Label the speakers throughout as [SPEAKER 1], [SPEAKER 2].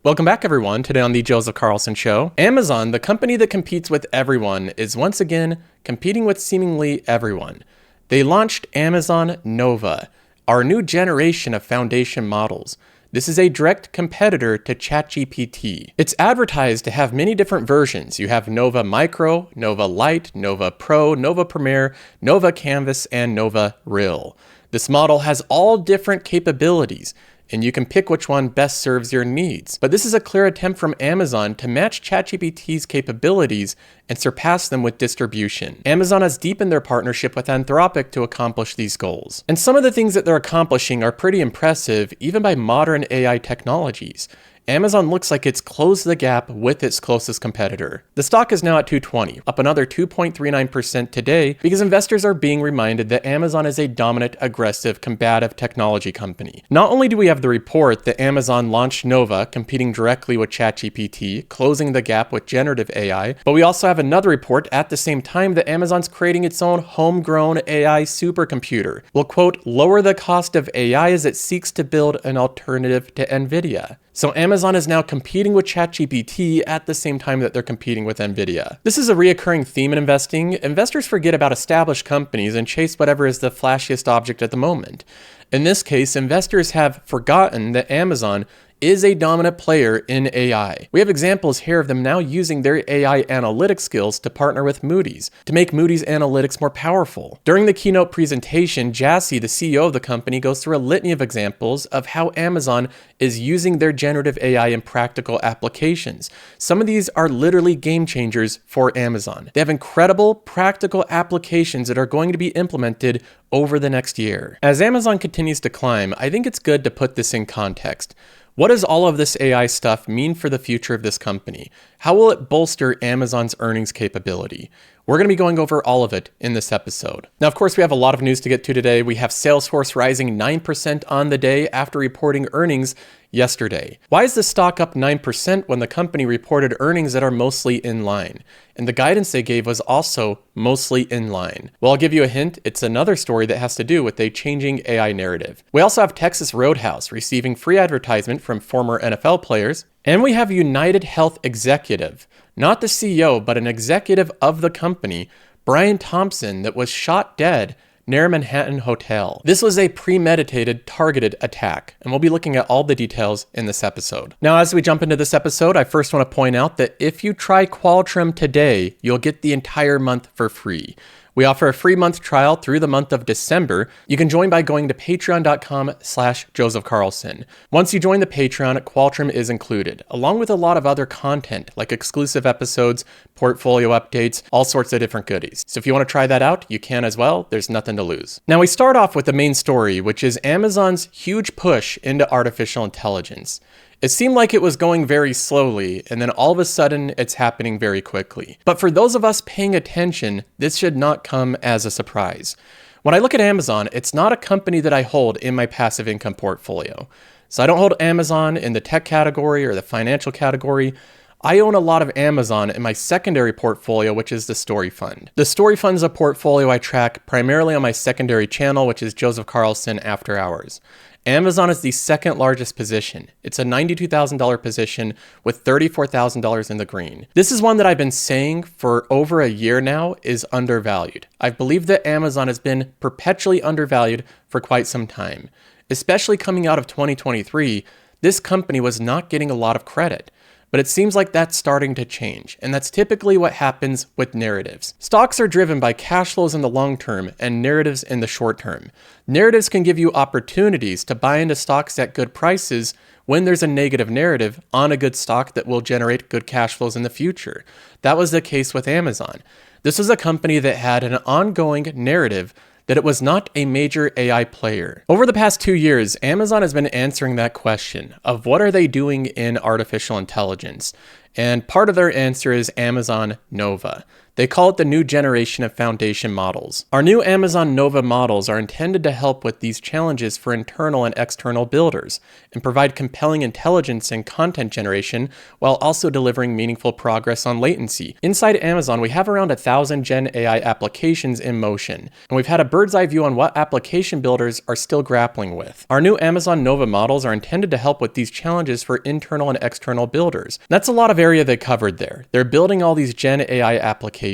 [SPEAKER 1] Welcome back, everyone. Today on the Joseph Carlson Show, Amazon, the company that competes with everyone, is once again competing with seemingly everyone. They launched Amazon Nova, our new generation of foundation models. This is a direct competitor to ChatGPT. It's advertised to have many different versions. You have Nova Micro, Nova Lite, Nova Pro, Nova Premier, Nova Canvas, and Nova Real. This model has all different capabilities, and you can pick which one best serves your needs. But this is a clear attempt from Amazon to match ChatGPT's capabilities and surpass them with distribution. Amazon has deepened their partnership with Anthropic to accomplish these goals. And some of the things that they're accomplishing are pretty impressive, even by modern AI technologies. Amazon looks like it's closed the gap with its closest competitor. The stock is now at $220, up another 2.39% today because investors are being reminded that Amazon is a dominant, aggressive, combative technology company. Not only do we have the report that Amazon launched Nova, competing directly with ChatGPT, closing the gap with generative AI, but we also have another report at the same time that Amazon's creating its own homegrown AI supercomputer. Will, quote, lower the cost of AI as it seeks to build an alternative to NVIDIA. So Amazon is now competing with ChatGPT at the same time that they're competing with NVIDIA. This is a reoccurring theme in investing. Investors forget about established companies and chase whatever is the flashiest object at the moment. In this case, investors have forgotten that Amazon is a dominant player in AI. We have examples here of them now using their AI analytics skills to partner with Moody's to make Moody's analytics more powerful. During the keynote presentation, Jassy, the CEO of the company, goes through a litany of examples of how Amazon is using their generative AI in practical applications. Some of these are literally game changers for Amazon. They have incredible practical applications that are going to be implemented over the next year. As Amazon continues to climb, I think it's good to put this in context. What does all of this AI stuff mean for the future of this company? How will it bolster Amazon's earnings capability? We're going to be going over all of it in this episode. Now, of course, we have a lot of news to get to today. We have Salesforce rising 9% on the day after reporting earnings yesterday. Why is the stock up 9% when the company reported earnings that are mostly in line? And the guidance they gave was also mostly in line. Well, I'll give you a hint. It's another story that has to do with a changing AI narrative. We also have Texas Roadhouse receiving free advertisement from former NFL players. And we have United Health executive, not the CEO, but an executive of the company, Brian Thompson, that was shot dead near a Manhattan hotel. This was a premeditated, targeted attack, and we'll be looking at all the details in this episode. Now, as we jump into this episode, I first want to point out that if you try Qualtrim today, you'll get the entire month for free. We offer a free month trial through the month of December. You can join by going to patreon.com/Joseph Carlson. Once you join the Patreon, Qualtrim is included, along with a lot of other content like exclusive episodes, portfolio updates, all sorts of different goodies. So if you want to try that out, you can as well. There's nothing to lose. Now we start off with the main story, which is Amazon's huge push into artificial intelligence. It seemed like it was going very slowly, and then all of a sudden, it's happening very quickly. But for those of us paying attention, this should not come as a surprise. When I look at Amazon, it's not a company that I hold in my passive income portfolio. So I don't hold Amazon in the tech category or the financial category. I own a lot of Amazon in my secondary portfolio, which is the Story Fund. The Story Fund is a portfolio I track primarily on my secondary channel, which is Joseph Carlson After Hours. Amazon is the second largest position. It's a $92,000 position with $34,000 in the green. This is one that I've been saying for over a year now is undervalued. I believe that Amazon has been perpetually undervalued for quite some time. Especially coming out of 2023, this company was not getting a lot of credit. But it seems like that's starting to change, and that's typically what happens with narratives. Stocks are driven by cash flows in the long term and narratives in the short term. Narratives can give you opportunities to buy into stocks at good prices when there's a negative narrative on a good stock that will generate good cash flows in the future. That was the case with Amazon. This was a company that had an ongoing narrative that it was not a major AI player. Over the past 2 years, Amazon has been answering that question of what are they doing in artificial intelligence. And part of their answer is Amazon Nova. They call it the new generation of foundation models. Our new Amazon Nova models are intended to help with these challenges for internal and external builders and provide compelling intelligence and content generation while also delivering meaningful progress on latency. Inside Amazon, we have around 1,000 Gen AI applications in motion, and we've had a bird's eye view on what application builders are still grappling with. Our new Amazon Nova models are intended to help with these challenges for internal and external builders. That's a lot of area they covered there. They're building all these Gen AI applications,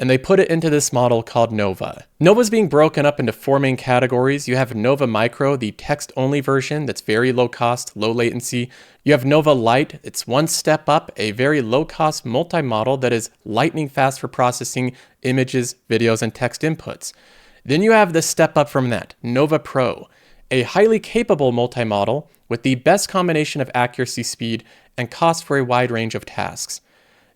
[SPEAKER 1] and they put it into this model called Nova. Nova's being broken up into 4 main categories. You have Nova Micro, the text-only version that's very low cost, low latency. You have Nova Lite, it's one step up, a very low-cost multi-model that is lightning fast for processing images, videos, and text inputs. Then you have the step up from that, Nova Pro, a highly capable multi-model with the best combination of accuracy, speed, and cost for a wide range of tasks.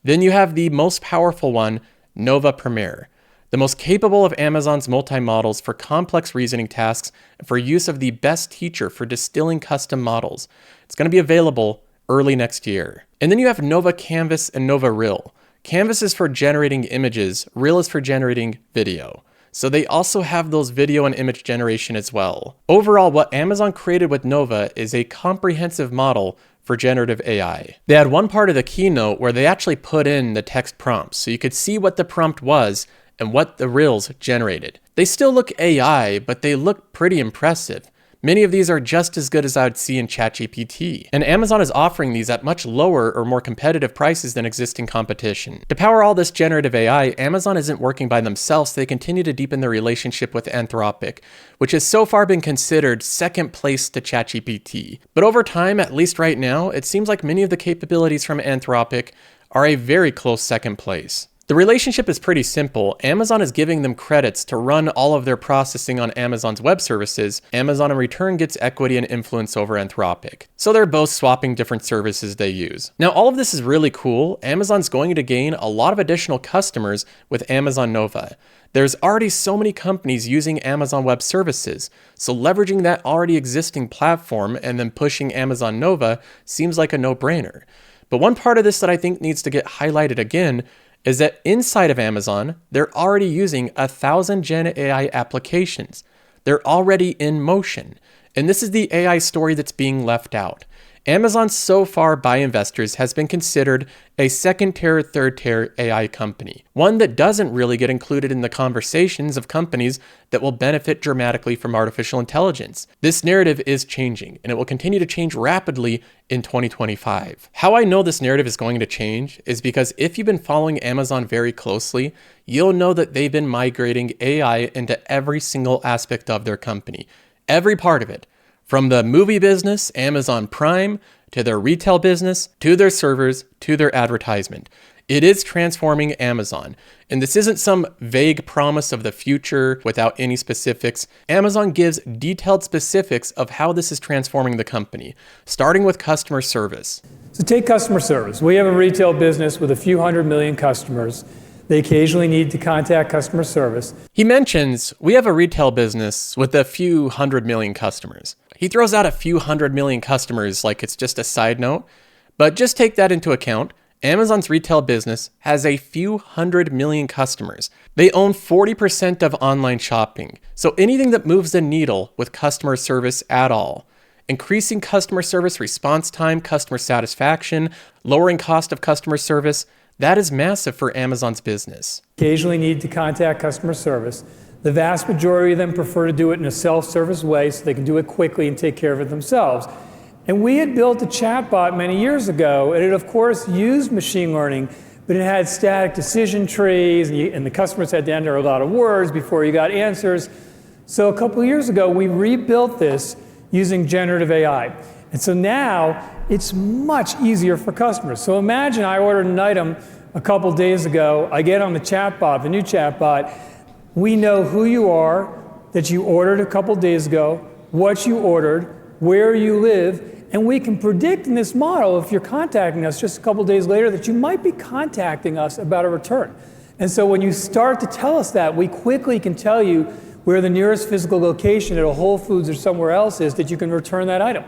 [SPEAKER 1] Then you have the most powerful one, Nova Premier, the most capable of Amazon's multi-models for complex reasoning tasks and for use of the best teacher for distilling custom models. It's going to be available early next year. And then you have Nova Canvas and Nova Reel. Canvas is for generating images, Reel is for generating video. So they also have those video and image generation as well. Overall, what Amazon created with Nova is a comprehensive model for generative AI. They had one part of the keynote where they actually put in the text prompts, so you could see what the prompt was and what the reels generated. They still look AI, but they look pretty impressive. Many of these are just as good as I would see in ChatGPT, and Amazon is offering these at much lower or more competitive prices than existing competition. To power all this generative AI, Amazon isn't working by themselves. They continue to deepen their relationship with Anthropic, which has so far been considered second place to ChatGPT. But over time, at least right now, it seems like many of the capabilities from Anthropic are a very close second place. The relationship is pretty simple. Amazon is giving them credits to run all of their processing on Amazon's web services. Amazon in return gets equity and influence over Anthropic. So they're both swapping different services they use. Now, all of this is really cool. Amazon's going to gain a lot of additional customers with Amazon Nova. There's already so many companies using Amazon Web Services, so leveraging that already existing platform and then pushing Amazon Nova seems like a no-brainer. But one part of this that I think needs to get highlighted again is that inside of Amazon, they're already using 1,000 Gen AI applications. They're already in motion. And this is the AI story that's being left out. Amazon so far by investors has been considered a second-tier, third-tier AI company, one that doesn't really get included in the conversations of companies that will benefit dramatically from artificial intelligence. This narrative is changing, and it will continue to change rapidly in 2025. How I know this narrative is going to change is because if you've been following Amazon very closely, you'll know that they've been migrating AI into every single aspect of their company, every part of it. From the movie business, Amazon Prime, to their retail business, to their servers, to their advertisement. It is transforming Amazon. And this isn't some vague promise of the future without any specifics. Amazon gives detailed specifics of how this is transforming the company, starting with customer service.
[SPEAKER 2] So take customer service. We have a retail business with a few 100 million customers. They occasionally need to contact customer service.
[SPEAKER 1] He mentions we have a retail business with a few 100 million customers. He throws out a few 100 million customers like it's just a side note, but just take that into account. Amazon's retail business has a few 100 million customers. They own 40% of online shopping, so anything that moves the needle with customer service at all, increasing customer service response time, customer satisfaction, lowering cost of customer service, that is massive for Amazon's business.
[SPEAKER 2] Occasionally need to contact customer service. The vast majority of them prefer to do it in a self-service way so they can do it quickly and take care of it themselves. And we had built a chatbot many years ago, and it of course used machine learning, but it had static decision trees, and the customers had to enter a lot of words before you got answers. So a couple of years ago, we rebuilt this using generative AI. And so now it's much easier for customers. So imagine I ordered an item a couple days ago, I get on the chatbot, the new chatbot, we know who you are, that you ordered a couple days ago, what you ordered, where you live, and we can predict in this model, if you're contacting us just a couple days later, that you might be contacting us about a return. And so when you start to tell us that, we quickly can tell you where the nearest physical location at a Whole Foods or somewhere else is that you can return that item.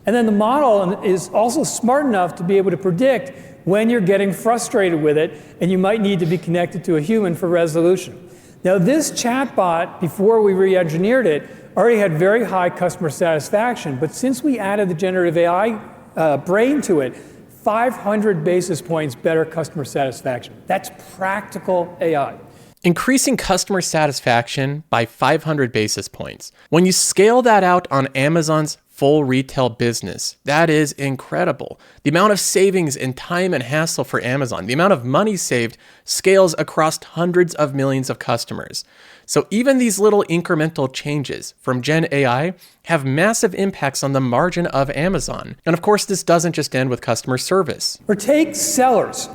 [SPEAKER 2] And then the model is also smart enough to be able to predict when you're getting frustrated with it and you might need to be connected to a human for resolution. Now this chatbot, before we re-engineered it, already had very high customer satisfaction, but since we added the generative AI brain to it, 500 basis points better customer satisfaction. That's practical AI.
[SPEAKER 1] Increasing customer satisfaction by 500 basis points. When you scale that out on Amazon's full retail business, that is incredible. The amount of savings in time and hassle for Amazon, the amount of money saved scales across hundreds of millions of customers. So even these little incremental changes from Gen AI have massive impacts on the margin of Amazon. And of course, this doesn't just end with customer service.
[SPEAKER 2] Or take sellers.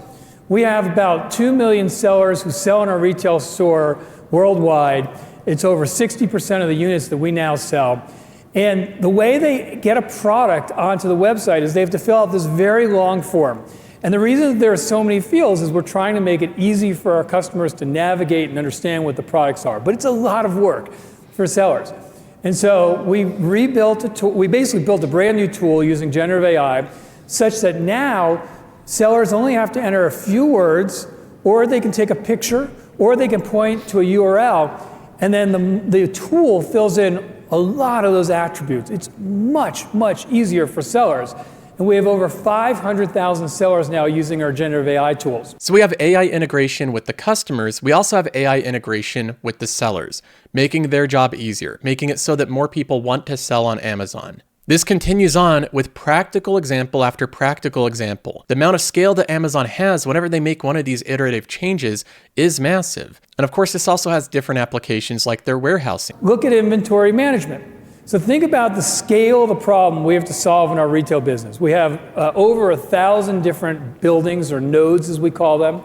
[SPEAKER 2] We have about 2 million sellers who sell in our retail store worldwide. It's over 60% of the units that we now sell. And the way they get a product onto the website is they have to fill out this very long form. And the reason that there are so many fields is we're trying to make it easy for our customers to navigate and understand what the products are. But it's a lot of work for sellers. And so we rebuilt a tool. We basically built a brand new tool using generative AI such that now sellers only have to enter a few words, or they can take a picture, or they can point to a URL, and then the tool fills in a lot of those attributes. It's much, much easier for sellers. And we have over 500,000 sellers now using our generative AI tools.
[SPEAKER 1] So we have AI integration with the customers. We also have AI integration with the sellers, making their job easier, making it so that more people want to sell on Amazon. This continues on with practical example after practical example. The amount of scale that Amazon has whenever they make one of these iterative changes is massive. And of course, this also has different applications like their warehousing.
[SPEAKER 2] Look at inventory management. So think about the scale of the problem we have to solve in our retail business. We have over 1,000 different buildings, or nodes as we call them.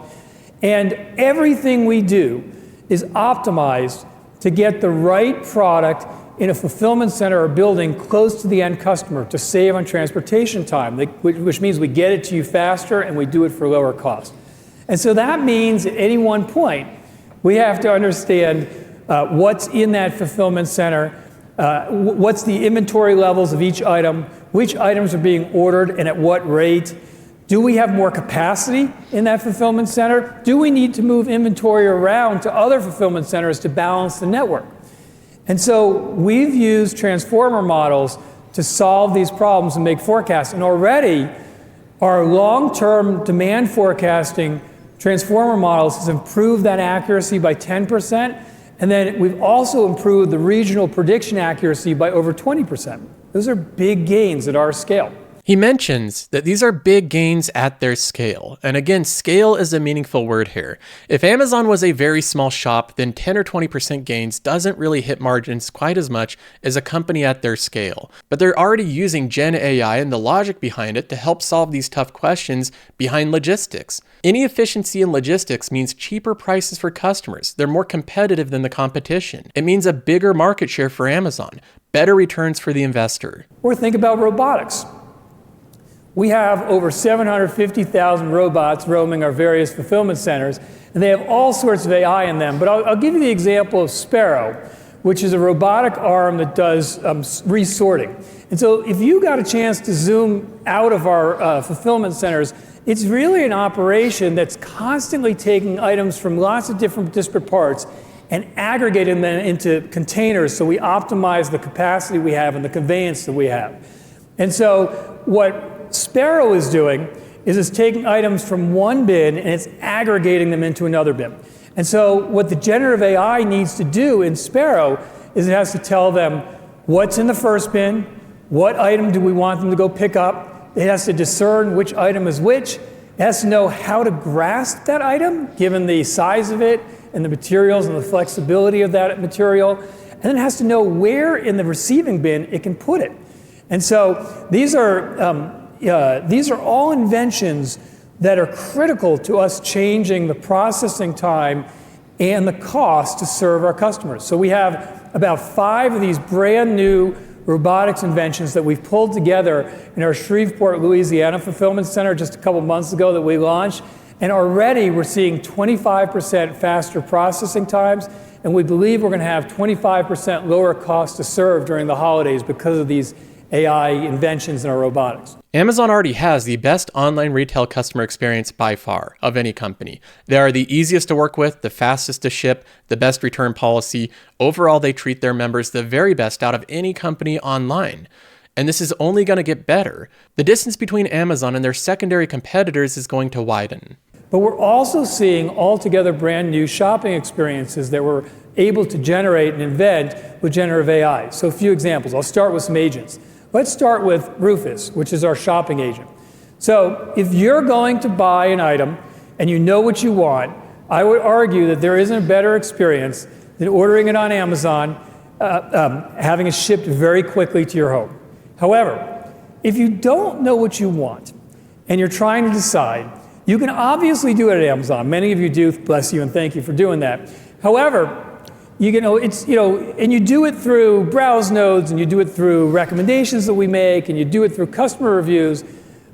[SPEAKER 2] And everything we do is optimized to get the right product in a fulfillment center or building close to the end customer to save on transportation time, which means we get it to you faster and we do it for lower cost. And so that means at any one point, we have to understand what's in that fulfillment center, what's the inventory levels of each item, which items are being ordered and at what rate. Do we have more capacity in that fulfillment center? Do we need to move inventory around to other fulfillment centers to balance the network? And so we've used transformer models to solve these problems and make forecasts. And already, our long-term demand forecasting transformer models has improved that accuracy by 10%. And then we've also improved the regional prediction accuracy by over 20%. Those are big gains at our scale.
[SPEAKER 1] He mentions that these are big gains at their scale. And again, scale is a meaningful word here. If Amazon was a very small shop, then 10 or 20% gains doesn't really hit margins quite as much as a company at their scale. But they're already using Gen AI and the logic behind it to help solve these tough questions behind logistics. Any efficiency in logistics means cheaper prices for customers. They're more competitive than the competition. It means a bigger market share for Amazon, better returns for the investor.
[SPEAKER 2] Or think about robotics. We have over 750,000 robots roaming our various fulfillment centers, and they have all sorts of AI in them. But I'll give you the example of Sparrow, which is a robotic arm that does resorting. And so if you got a chance to zoom out of our fulfillment centers, it's really an operation that's constantly taking items from lots of different disparate parts and aggregating them into containers so we optimize the capacity we have and the conveyance that we have. And so what Sparrow is doing is it's taking items from one bin and it's aggregating them into another bin. And so what the generative AI needs to do in Sparrow is it has to tell them what's in the first bin, what item do we want them to go pick up. It has to discern which item is which. It has to know how to grasp that item, given the size of it and the materials and the flexibility of that material. And then it has to know where in the receiving bin it can put it. And so these are all inventions that are critical to us changing the processing time and the cost to serve our customers. So we have about 5 of these brand new robotics inventions that we've pulled together in our Shreveport, Louisiana fulfillment center just a couple months ago that we launched. And already we're seeing 25% faster processing times, and we believe we're going to have 25% lower cost to serve during the holidays because of these AI inventions in our robotics.
[SPEAKER 1] Amazon already has the best online retail customer experience by far of any company. They are the easiest to work with, the fastest to ship, the best return policy. Overall, they treat their members the very best out of any company online. And this is only going to get better. The distance between Amazon and their secondary competitors is going to widen.
[SPEAKER 2] But we're also seeing altogether brand new shopping experiences that we're able to generate and invent with generative AI. So a few examples. I'll start with some agents. Let's start with Rufus, which is our shopping agent. So if you're going to buy an item and you know what you want, I would argue that there isn't a better experience than ordering it on Amazon, having it shipped very quickly to your home. However, if you don't know what you want and you're trying to decide, you can obviously do it at Amazon. Many of you do, bless you, and thank you for doing that. However, and you do it through browse nodes, and you do it through recommendations that we make, and you do it through customer reviews.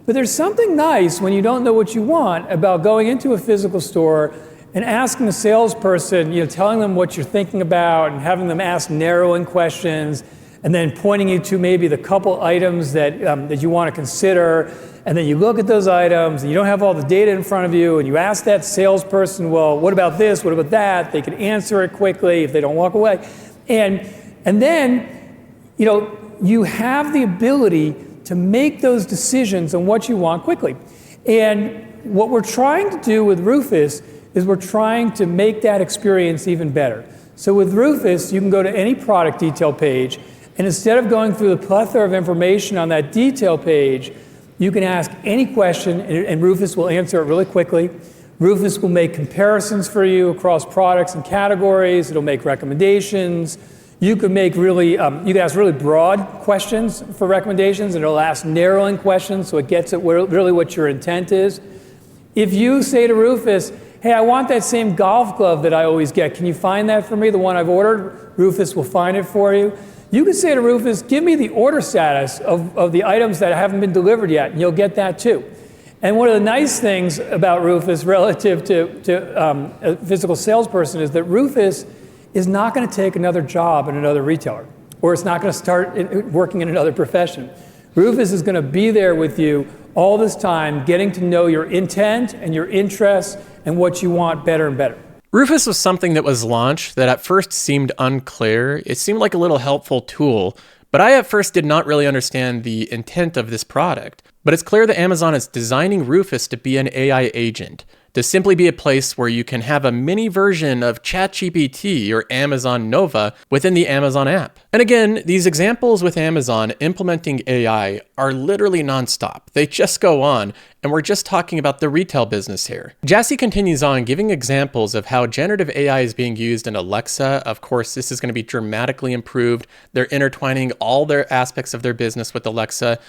[SPEAKER 2] But there's something nice when you don't know what you want about going into a physical store and asking the salesperson, telling them what you're thinking about and having them ask narrowing questions, and then pointing you to maybe the couple items that you want to consider. And then you look at those items, and you don't have all the data in front of you, and you ask that salesperson, well, what about this, what about that? They can answer it quickly if they don't walk away. And then, you have the ability to make those decisions on what you want quickly. And what we're trying to do with Rufus is we're trying to make that experience even better. So with Rufus, you can go to any product detail page, and instead of going through the plethora of information on that detail page, you can ask any question, and Rufus will answer it really quickly. Rufus will make comparisons for you across products and categories. It'll make recommendations. You can ask really broad questions for recommendations, and it'll ask narrowing questions so it gets at really what your intent is. If you say to Rufus, hey, I want that same golf glove that I always get. Can you find that for me, the one I've ordered? Rufus will find it for you. You can say to Rufus, give me the order status of the items that haven't been delivered yet, and you'll get that too. And one of the nice things about Rufus relative to a physical salesperson is that Rufus is not going to take another job in another retailer, or it's not going to start working in another profession. Rufus is going to be there with you all this time, getting to know your intent and your interests and what you want better and better.
[SPEAKER 1] Rufus was something that was launched that at first seemed unclear. It seemed like a little helpful tool, but I at first did not really understand the intent of this product. But it's clear that Amazon is designing Rufus to be an AI agent, to simply be a place where you can have a mini version of ChatGPT or Amazon Nova within the Amazon app. And again, these examples with Amazon implementing AI are literally nonstop. They just go on, and we're just talking about the retail business here. Jassy continues on giving examples of how generative AI is being used in Alexa. Of course, this is going to be dramatically improved. They're intertwining all their aspects of their business with Alexa.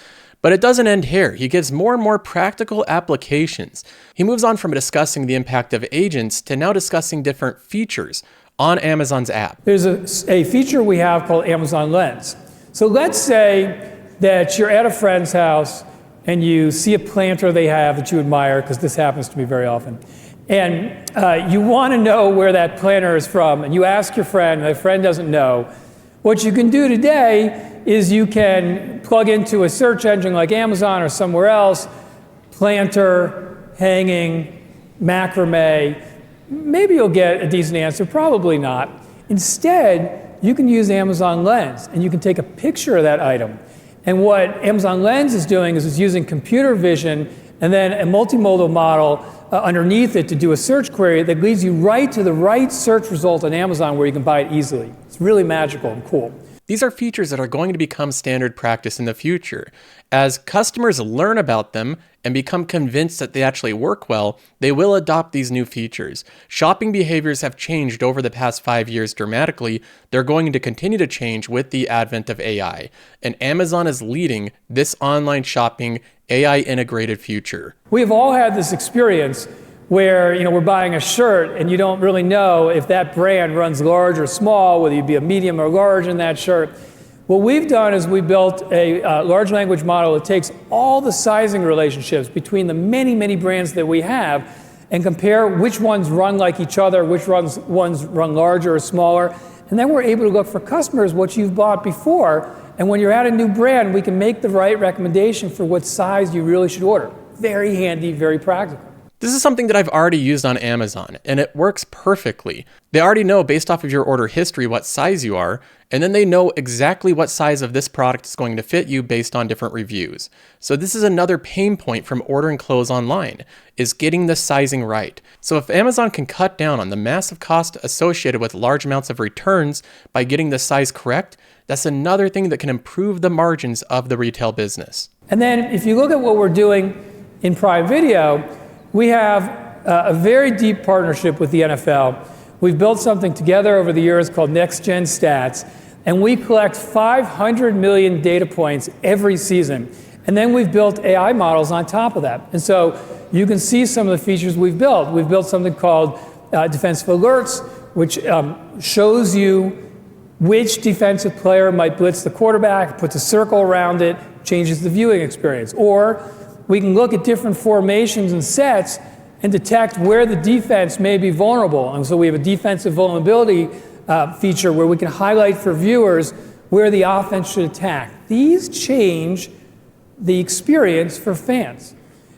[SPEAKER 1] But it doesn't end here. He gives more and more practical applications. He moves on from discussing the impact of agents to now discussing different features on Amazon's app.
[SPEAKER 2] There's a feature we have called Amazon Lens. So let's say that you're at a friend's house and you see a planter they have that you admire, because this happens to me very often. And you want to know where that planter is from, and you ask your friend, and the friend doesn't know. What you can do today is you can plug into a search engine like Amazon or somewhere else, planter, hanging, macrame. Maybe you'll get a decent answer, probably not. Instead, you can use Amazon Lens, and you can take a picture of that item. And what Amazon Lens is doing is it's using computer vision and then a multimodal model underneath it to do a search query that leads you right to the right search result on Amazon where you can buy it easily. It's really magical and cool.
[SPEAKER 1] These are features that are going to become standard practice in the future. As customers learn about them and become convinced that they actually work well, they will adopt these new features. Shopping behaviors have changed over the past 5 years dramatically. They're going to continue to change with the advent of AI. And Amazon is leading this online shopping AI integrated future.
[SPEAKER 2] We've all had this experience where we're buying a shirt and you don't really know if that brand runs large or small, whether you'd be a medium or large in that shirt. What we've done is we built a large language model that takes all the sizing relationships between the many, many brands that we have and compare which ones run like each other, which ones run larger or smaller. And then we're able to look for customers what you've bought before And when you're at a new brand, we can make the right recommendation for what size you really should order. Very handy, very practical.
[SPEAKER 1] This is something that I've already used on Amazon, and it works perfectly. They already know based off of your order history what size you are, and then they know exactly what size of this product is going to fit you based on different reviews. So this is another pain point from ordering clothes online, is getting the sizing right. So if Amazon can cut down on the massive cost associated with large amounts of returns by getting the size correct, that's another thing that can improve the margins of the retail business.
[SPEAKER 2] And then if you look at what we're doing in Prime Video, we have a very deep partnership with the NFL. We've built something together over the years called Next Gen Stats, and we collect 500 million data points every season. And then we've built AI models on top of that. And so you can see some of the features we've built. We've built something called Defensive Alerts, which shows you which defensive player might blitz the quarterback, puts a circle around it, changes the viewing experience. Or we can look at different formations and sets and detect where the defense may be vulnerable. And so we have a defensive vulnerability feature where we can highlight for viewers where the offense should attack. These change the experience for fans.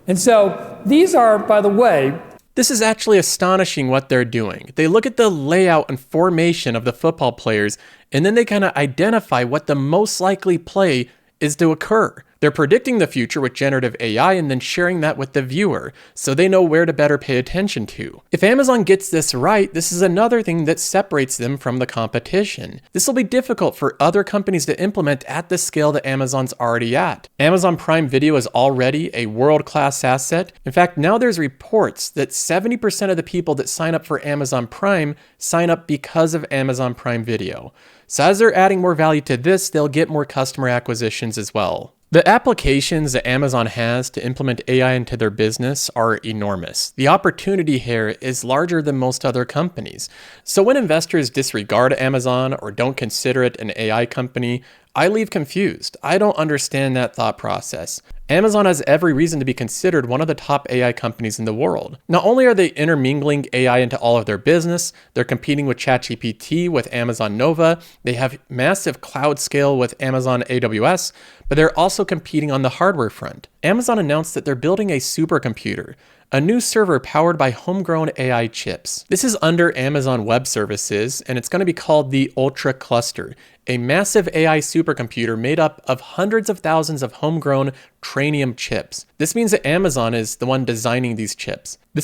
[SPEAKER 2] And so these are, by the way,
[SPEAKER 1] this is actually astonishing what they're doing. They look at the layout and formation of the football players, and then they kind of identify what the most likely play is to occur. They're predicting the future with generative AI and then sharing that with the viewer, so they know where to better pay attention to. If Amazon gets this right, this is another thing that separates them from the competition. This will be difficult for other companies to implement at the scale that Amazon's already at. Amazon Prime Video is already a world-class asset. In fact, now there's reports that 70% of the people that sign up for Amazon Prime sign up because of Amazon Prime Video. So as they're adding more value to this, they'll get more customer acquisitions as well. The applications that Amazon has to implement AI into their business are enormous. The opportunity here is larger than most other companies. So when investors disregard Amazon or don't consider it an AI company, I leave confused. I don't understand that thought process. Amazon has every reason to be considered one of the top AI companies in the world. Not only are they intermingling AI into all of their business, they're competing with ChatGPT with Amazon Nova, they have massive cloud scale with Amazon AWS, but they're also competing on the hardware front. Amazon announced that they're building a supercomputer, a new server powered by homegrown AI chips. This is under Amazon Web Services, and it's going to be called the Ultra Cluster, a massive AI supercomputer made up of hundreds of thousands of homegrown Trainium chips. This means that Amazon is the one designing these chips. The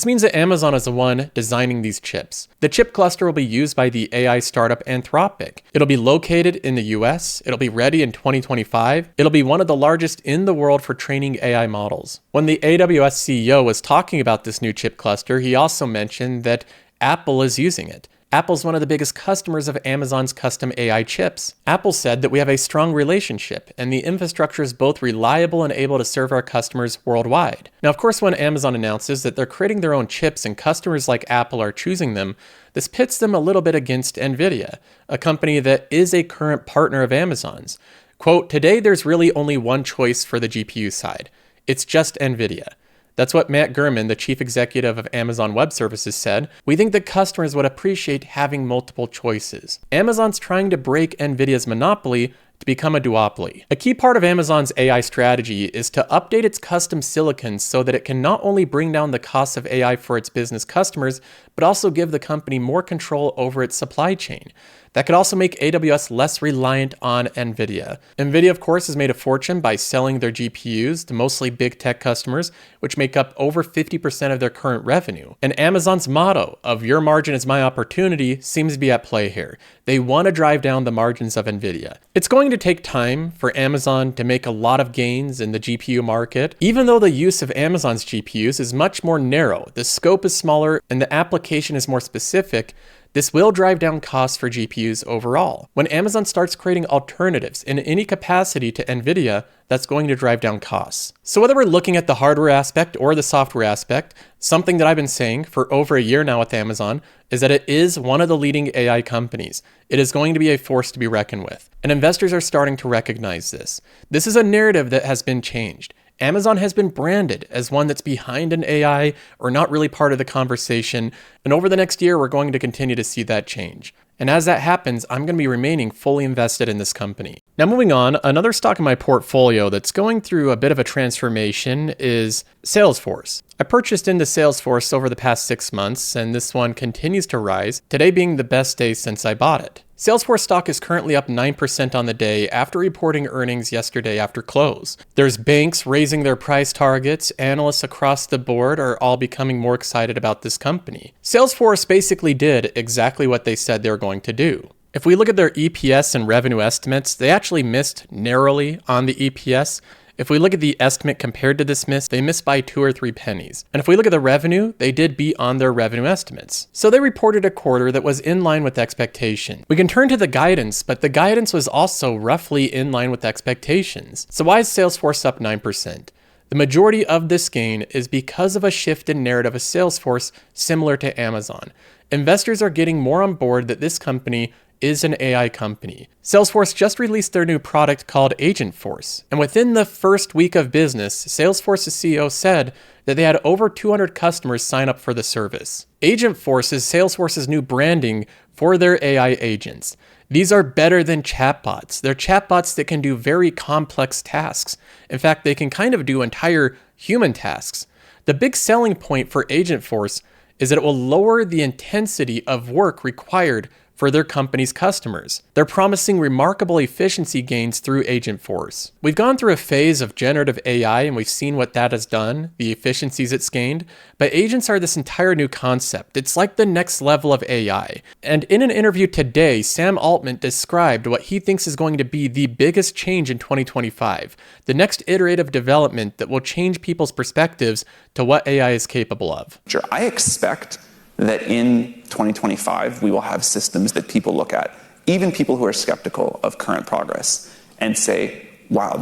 [SPEAKER 1] chip cluster will be used by the AI startup Anthropic. It'll be located in the US, it'll be ready in 2025, it'll be one of the largest in the world for training AI models. When the AWS CEO was talking about this new chip cluster, he also mentioned that Apple is using it. Apple's one of the biggest customers of Amazon's custom AI chips. Apple said that we have a strong relationship and the infrastructure is both reliable and able to serve our customers worldwide. Now, of course, when Amazon announces that they're creating their own chips and customers like Apple are choosing them, this pits them a little bit against NVIDIA, a company that is a current partner of Amazon's. Quote, "Today there's really only one choice for the GPU side. It's just NVIDIA." That's what Matt Gurman, the chief executive of Amazon Web Services, said. "We think that customers would appreciate having multiple choices." Amazon's trying to break NVIDIA's monopoly to become a duopoly. A key part of Amazon's AI strategy is to update its custom silicon so that it can not only bring down the cost of AI for its business customers, but also give the company more control over its supply chain. That could also make AWS less reliant on NVIDIA. NVIDIA, of course, has made a fortune by selling their GPUs to mostly big tech customers, which make up over 50% of their current revenue. And Amazon's motto of "your margin is my opportunity" seems to be at play here. They want to drive down the margins of NVIDIA. It's going to take time for Amazon to make a lot of gains in the GPU market. Even though the use of Amazon's GPUs is much more narrow, the scope is smaller, and the application is more specific, this will drive down costs for GPUs overall. When Amazon starts creating alternatives in any capacity to NVIDIA, that's going to drive down costs. So whether we're looking at the hardware aspect or the software aspect, something that I've been saying for over a year now with Amazon is that it is one of the leading AI companies. It is going to be a force to be reckoned with. And investors are starting to recognize this. This is a narrative that has been changed. Amazon has been branded as one that's behind an AI or not really part of the conversation, and over the next year, we're going to continue to see that change. And as that happens, I'm going to be remaining fully invested in this company. Now moving on, another stock in my portfolio that's going through a bit of a transformation is Salesforce. I purchased into Salesforce over the past 6 months, and this one continues to rise, today being the best day since I bought it. Salesforce stock is currently up 9% on the day after reporting earnings yesterday after close. There's banks raising their price targets, analysts across the board are all becoming more excited about this company. Salesforce basically did exactly what they said they were going to do. If we look at their EPS and revenue estimates, they actually missed narrowly on the EPS. If we look at the estimate compared to this miss, they missed by 2 or 3 pennies. And if we look at the revenue, they did beat on their revenue estimates. So they reported a quarter that was in line with expectation. We can turn to the guidance, but the guidance was also roughly in line with expectations. So why is Salesforce up 9%? The majority of this gain is because of a shift in narrative of Salesforce similar to Amazon. Investors are getting more on board that this company is an AI company. Salesforce just released their new product called Agentforce, and within the first week of business, Salesforce's CEO said that they had over 200 customers sign up for the service. Agentforce is Salesforce's new branding for their AI agents. These are better than chatbots. They're chatbots that can do very complex tasks. In fact, they can kind of do entire human tasks. The big selling point for Agentforce is that it will lower the intensity of work required for their company's customers. They're promising remarkable efficiency gains through Agentforce. We've gone through a phase of generative AI and we've seen what that has done, the efficiencies it's gained, but agents are this entire new concept. It's like the next level of AI. And in an interview today, Sam Altman described what he thinks is going to be the biggest change in 2025, the next iterative development that will change people's perspectives to what AI is capable of.
[SPEAKER 3] Sure, I expect that in 2025, we will have systems that people look at, even people who are skeptical of current progress, and say, wow,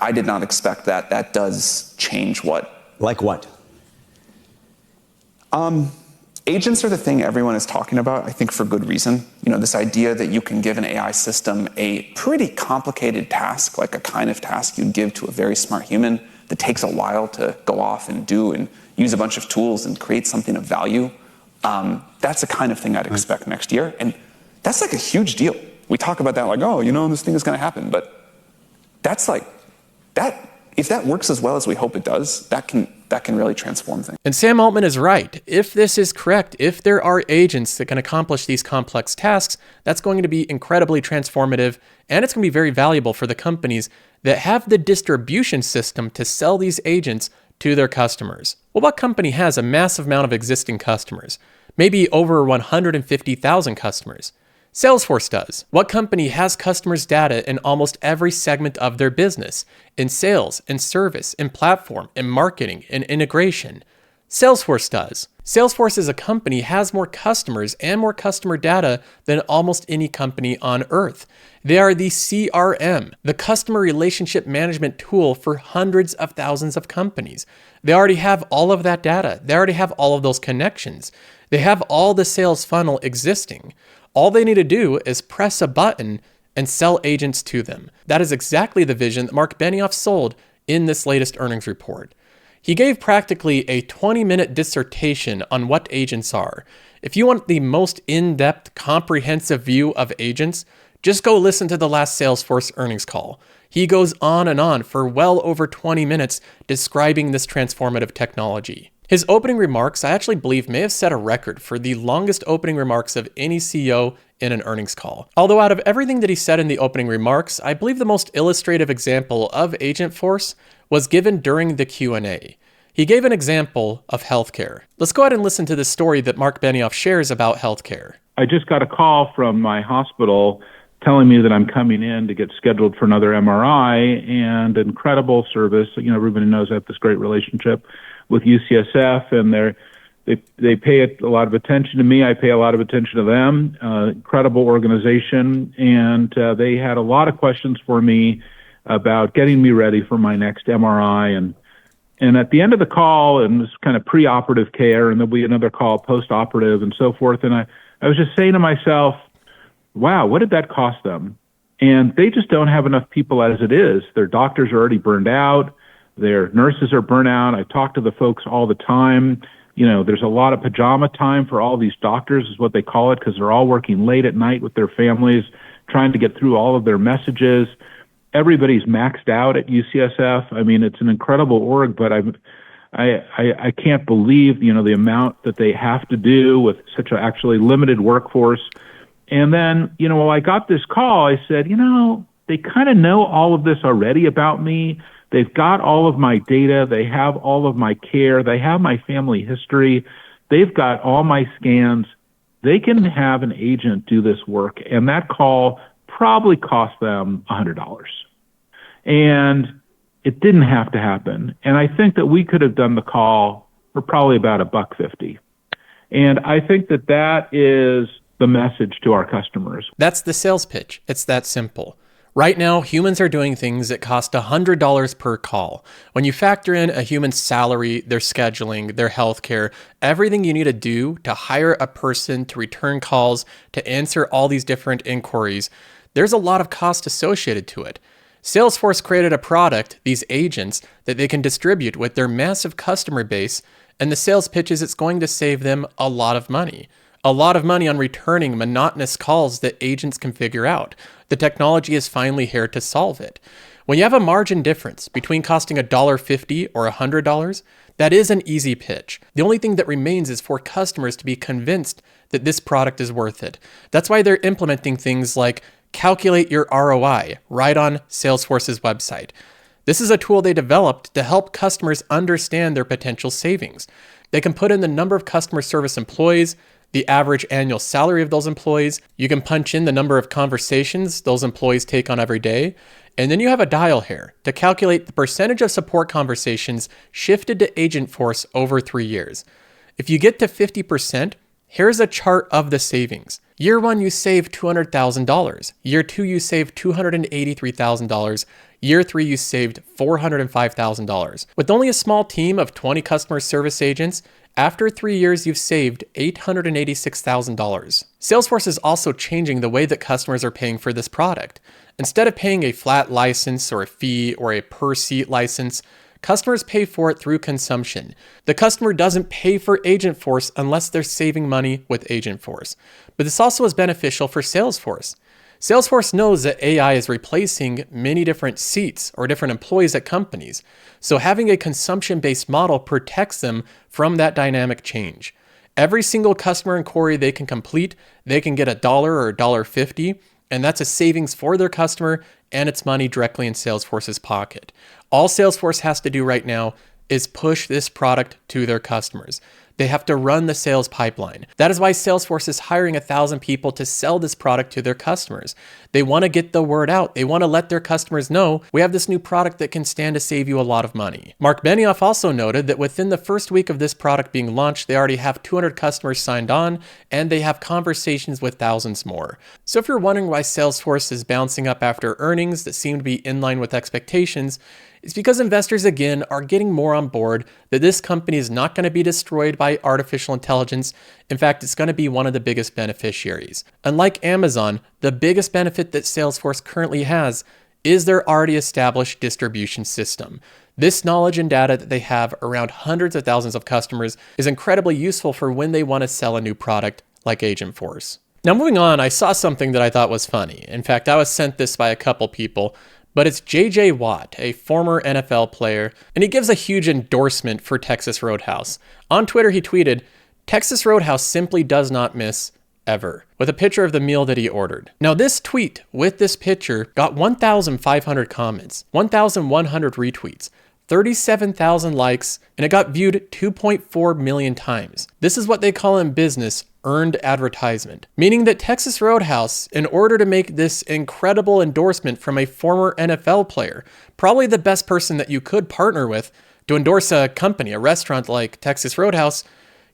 [SPEAKER 3] I did not expect that. That does change what?
[SPEAKER 4] Like what?
[SPEAKER 3] Agents are the thing everyone is talking about, I think for good reason. This idea that you can give an AI system a pretty complicated task, like a kind of task you'd give to a very smart human that takes a while to go off and do and use a bunch of tools and create something of value. That's the kind of thing I'd expect next year. And that's like a huge deal. We talk about that like, this thing is going to happen. But that's like, if that works as well as we hope it does, that can really transform things.
[SPEAKER 1] And Sam Altman is right. If this is correct, if there are agents that can accomplish these complex tasks, that's going to be incredibly transformative, and it's going to be very valuable for the companies that have the distribution system to sell these agents to their customers. Well, what company has a massive amount of existing customers? Maybe over 150,000 customers. Salesforce does. What company has customers' data in almost every segment of their business? In sales, in service, in platform, in marketing, in integration. Salesforce does. Salesforce as a company has more customers and more customer data than almost any company on earth. They are the CRM, the customer relationship management tool for hundreds of thousands of companies. They already have all of that data. They already have all of those connections. They have all the sales funnel existing. All they need to do is press a button and sell agents to them. That is exactly the vision that Mark Benioff sold in this latest earnings report. He gave practically a 20-minute dissertation on what agents are. If you want the most in-depth, comprehensive view of agents, just go listen to the last Salesforce earnings call. He goes on and on for well over 20 minutes describing this transformative technology. His opening remarks, I actually believe, may have set a record for the longest opening remarks of any CEO in an earnings call. Although out of everything that he said in the opening remarks, I believe the most illustrative example of Agentforce was given during the Q&A. He gave an example of healthcare. Let's go ahead and listen to the story that Mark Benioff shares about healthcare.
[SPEAKER 5] I just got a call from my hospital telling me that I'm coming in to get scheduled for another MRI, and incredible service. Everybody knows I have this great relationship with UCSF, and they pay a lot of attention to me. I pay a lot of attention to them. Incredible organization, and they had a lot of questions for me about getting me ready for my next MRI. And at the end of the call, and this kind of pre-operative care, and there'll be another call post-operative and so forth, and I was just saying to myself, wow, what did that cost them? And they just don't have enough people as it is. Their doctors are already burned out. Their nurses are burnt out. I talk to the folks all the time. There's a lot of pajama time for all these doctors is what they call it, because they're all working late at night with their families, trying to get through all of their messages. Everybody's maxed out at UCSF. I mean, it's an incredible org, but I can't believe, the amount that they have to do with such an actually limited workforce. And then, while I got this call, I said, they kind of know all of this already about me. They've got all of my data. They have all of my care. They have my family history. They've got all my scans. They can have an agent do this work. And that call probably cost them $100. And it didn't have to happen. And I think that we could have done the call for probably about $1.50. And I think that that is the message to our customers.
[SPEAKER 1] That's the sales pitch. It's that simple. Right now, humans are doing things that cost $100 per call. When you factor in a human's salary, their scheduling, their healthcare, everything you need to do to hire a person to return calls, to answer all these different inquiries, there's a lot of cost associated to it. Salesforce created a product, these agents, that they can distribute with their massive customer base, and the sales pitch is it's going to save them a lot of money. A lot of money on returning monotonous calls that agents can figure out. The technology is finally here to solve it. When you have a margin difference between costing $1.50 or $100, that is an easy pitch. The only thing that remains is for customers to be convinced that this product is worth it. That's why they're implementing things like calculate your ROI right on Salesforce's website. This is a tool they developed to help customers understand their potential savings. They can put in the number of customer service employees, the average annual salary of those employees. You can punch in the number of conversations those employees take on every day. And then you have a dial here to calculate the percentage of support conversations shifted to Agentforce over 3 years. If you get to 50%, here's a chart of the savings. Year 1, you save $200,000. Year 2, you save $283,000. Year 3, you saved $405,000. With only a small team of 20 customer service agents, after 3 years, you've saved $886,000. Salesforce is also changing the way that customers are paying for this product. Instead of paying a flat license or a fee or a per-seat license, customers pay for it through consumption. The customer doesn't pay for Agentforce unless they're saving money with Agentforce. But this also is beneficial for Salesforce. Salesforce knows that AI is replacing many different seats or different employees at companies. So having a consumption-based model protects them from that dynamic change. Every single customer inquiry they can complete, they can get $1 or $1.50, and that's a savings for their customer, and it's money directly in Salesforce's pocket. All Salesforce has to do right now is push this product to their customers. They have to run the sales pipeline. That is why Salesforce is hiring 1,000 people to sell this product to their customers. They want to get the word out. They want to let their customers know we have this new product that can stand to save you a lot of money. Mark Benioff also noted that within the first week of this product being launched, they already have 200 customers signed on, and they have conversations with thousands more. So if you're wondering why Salesforce is bouncing up after earnings that seem to be in line with expectations, it's because investors again are getting more on board that this company is not going to be destroyed by artificial intelligence. In fact, it's going to be one of the biggest beneficiaries. Unlike Amazon, the biggest benefit that Salesforce currently has is their already established distribution system. This knowledge and data that they have around hundreds of thousands of customers is incredibly useful for when they want to sell a new product like Agentforce. Now moving on, I saw something that I thought was funny. In fact, I was sent this by a couple people. But it's J.J. Watt, a former NFL player, and he gives a huge endorsement for Texas Roadhouse. On Twitter, he tweeted, "Texas Roadhouse simply does not miss, ever," with a picture of the meal that he ordered. Now this tweet with this picture got 1,500 comments, 1,100 retweets, 37,000 likes, and it got viewed 2.4 million times. This is what they call in business earned advertisement, meaning that Texas Roadhouse, in order to make this incredible endorsement from a former NFL player, probably the best person that you could partner with to endorse a company, a restaurant like Texas Roadhouse,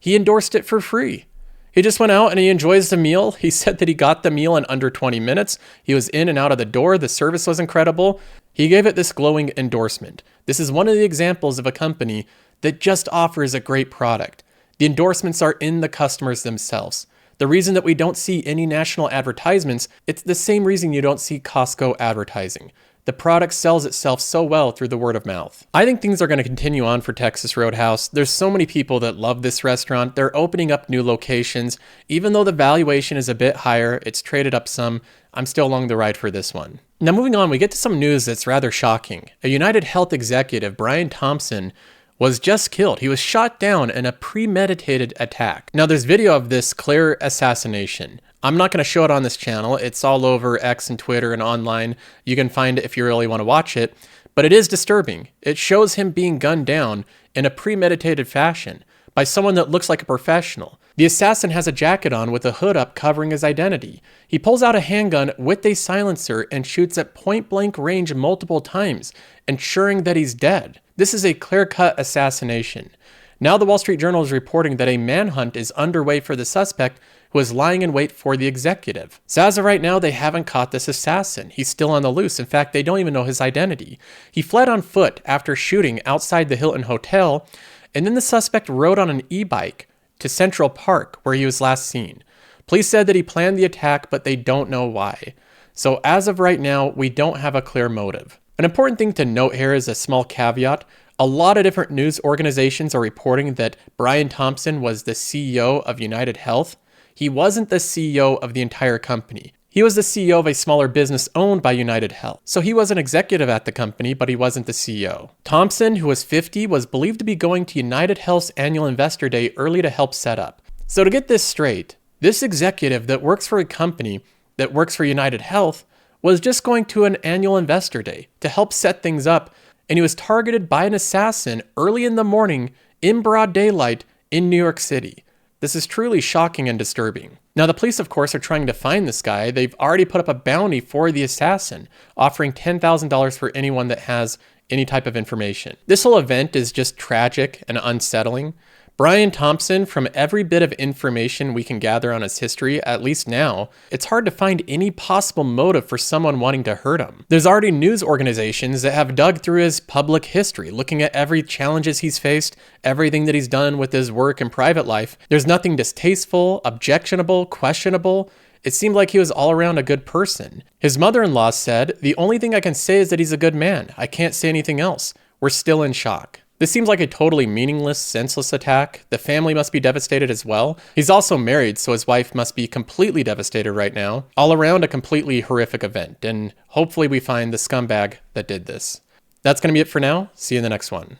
[SPEAKER 1] he endorsed it for free. He just went out and he enjoys the meal. He said that he got the meal in under 20 minutes. He was in and out of the door. The service was incredible. He gave it this glowing endorsement. This is one of the examples of a company that just offers a great product. The endorsements are in the customers themselves. The reason that we don't see any national advertisements, it's the same reason you don't see Costco advertising. The product sells itself so well through the word of mouth. I think things are going to continue on for Texas Roadhouse. There's so many people that love this restaurant. They're opening up new locations. Even though the valuation is a bit higher, it's traded up some. I'm still along the ride for this one. Now moving on, we get to some news that's rather shocking. A United Health executive, Brian Thompson, was just killed. He was shot down in a premeditated attack. Now there's video of this clear assassination. I'm not going to show it on this channel. It's all over X and Twitter and online. You can find it if you really want to watch it. But it is disturbing. It shows him being gunned down in a premeditated fashion by someone that looks like a professional. The assassin has a jacket on with a hood up covering his identity. He pulls out a handgun with a silencer and shoots at point-blank range multiple times, ensuring that he's dead. This is a clear-cut assassination. Now the Wall Street Journal is reporting that a manhunt is underway for the suspect who is lying in wait for the executive. So as of right now, they haven't caught this assassin. He's still on the loose. In fact, they don't even know his identity. He fled on foot after shooting outside the Hilton Hotel, and then the suspect rode on an e-bike to Central Park, where he was last seen. Police said that he planned the attack, but they don't know why. So as of right now, we don't have a clear motive. An important thing to note here is a small caveat. A lot of different news organizations are reporting that Brian Thompson was the CEO of United Health. He wasn't the CEO of the entire company. He was the CEO of a smaller business owned by United Health. So he was an executive at the company, but he wasn't the CEO. Thompson, who was 50, was believed to be going to United Health's annual investor day early to help set up. So to get this straight, this executive that works for a company that works for United Health was just going to an annual investor day to help set things up, and he was targeted by an assassin early in the morning in broad daylight in New York City. This is truly shocking and disturbing. Now, the police, of course, are trying to find this guy. They've already put up a bounty for the assassin, offering $10,000 for anyone that has any type of information. This whole event is just tragic and unsettling. Brian Thompson, from every bit of information we can gather on his history, at least now, it's hard to find any possible motive for someone wanting to hurt him. There's already news organizations that have dug through his public history, looking at every challenges he's faced, everything that he's done with his work and private life. There's nothing distasteful, objectionable, questionable. It seemed like he was all around a good person. His mother-in-law said, "The only thing I can say is that he's a good man. I can't say anything else. We're still in shock." This seems like a totally meaningless, senseless attack. The family must be devastated as well. He's also married, so his wife must be completely devastated right now. All around a completely horrific event, and hopefully we find the scumbag that did this. That's going to be it for now. See you in the next one.